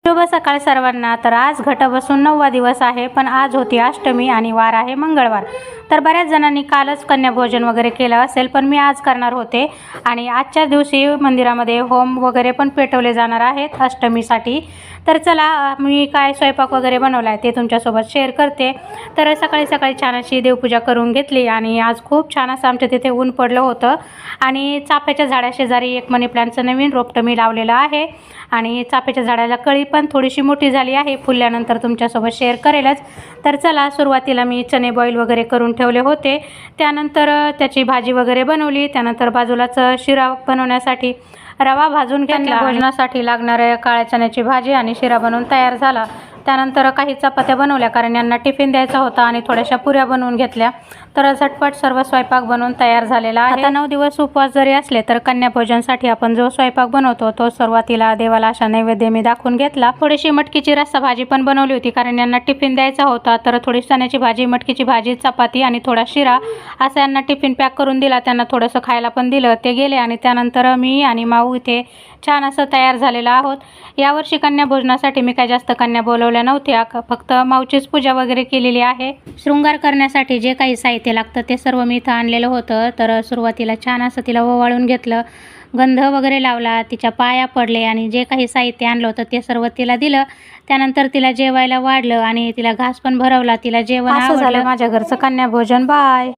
शुभ सकाळ सर्वांना। तर आज घट बसून 9वा दिवस आहे, पण आज होती अष्टमी आणि वार आहे मंगळवार। तर बऱ्याच जणांनी कालच कन्या भोजन वगैरे केलं असेल, पण मी आज करणार होते आणि आजच्या दिवशी मंदिरामध्ये होम वगैरे पण पेटवले जाणार आहेत अष्टमीसाठी। तर चला मी काय स्वयंपाक वगैरे बनवला आहे ते तुमच्यासोबत शेअर करते। तर सकाळी सकाळी छान अशी देवपूजा करून घेतली आणि आज खूप छान असं आमच्या तिथे ऊन पडलं होतं आणि चाफ्याच्या झाडाशेजारी एक मनी प्लांटचं नवीन रोपटं मी लावलेलं आहे आणि चाफ्याच्या झाडाला कळी पण थोडीशी मोठी झाली आहे, फुलल्यानंतर तुमच्यासोबत शेअर करेलच। तर चला सुरुवातीला मी चणे बॉईल वगैरे करून ठेवले होते, त्यानंतर त्याची भाजी वगैरे बनवली, त्यानंतर बाजूलाच शिरा बनवण्यासाठी रवा भाजून घेतला। भोजनासाठी लागणाऱ्या काळ्या चण्याची भाजी आणि शिरा बनवून तयार झाला। त्यानंतर काही चपात्या बनवल्या कारण यांना टिफिन द्यायचा होता आणि थोड्याशा पुऱ्या बनवून घेतल्या। तर झटपट सर्व स्वयंपाक बनवून तयार झालेला आहे। आता 9 दिवस उपवास जरी असले तर कन्या भोजनासाठी आपण जो स्वयंपाक बनवतो तो सुरुवातीला देवाला अशा नैवेद्य मी दाखवून घेतला। थोडीशी मटकीची रस्सा भाजी पण बनवली होती कारण यांना टिफिन द्यायचा होता। तर थोडी चण्याची भाजी, मटकीची भाजी, चपाती आणि थोडा शिरा असं यांना टिफिन पॅक करून दिला। त्यांना थोडंसं खायला पण दिलं, ते गेले आणि त्यानंतर मी आणि माऊ इथे छान असं तयार झालेलं आहोत। यावर्षी कन्या भोजनासाठी मी काय जास्त कन्या बोलवल्या नव्हत्या, फक्त माऊचीच पूजा वगैरे केलेली आहे। शृंगार करण्यासाठी जे काही साहित्य लागतं ते सर्व मी इथं आणलेलं होतं। तर सुरुवातीला छान असं तिला ओवाळून घेतलं, गंध वगैरे लावला, तिच्या पाया पडले आणि जे काही साहित्य आणलं होतं ते सर्व तिला दिलं। त्यानंतर तिला जेवायला वाढलं आणि तिला घास पण भरवला, तिला जेवण आवडलं। माझ्या घरचं कन्या भोजन। बाय।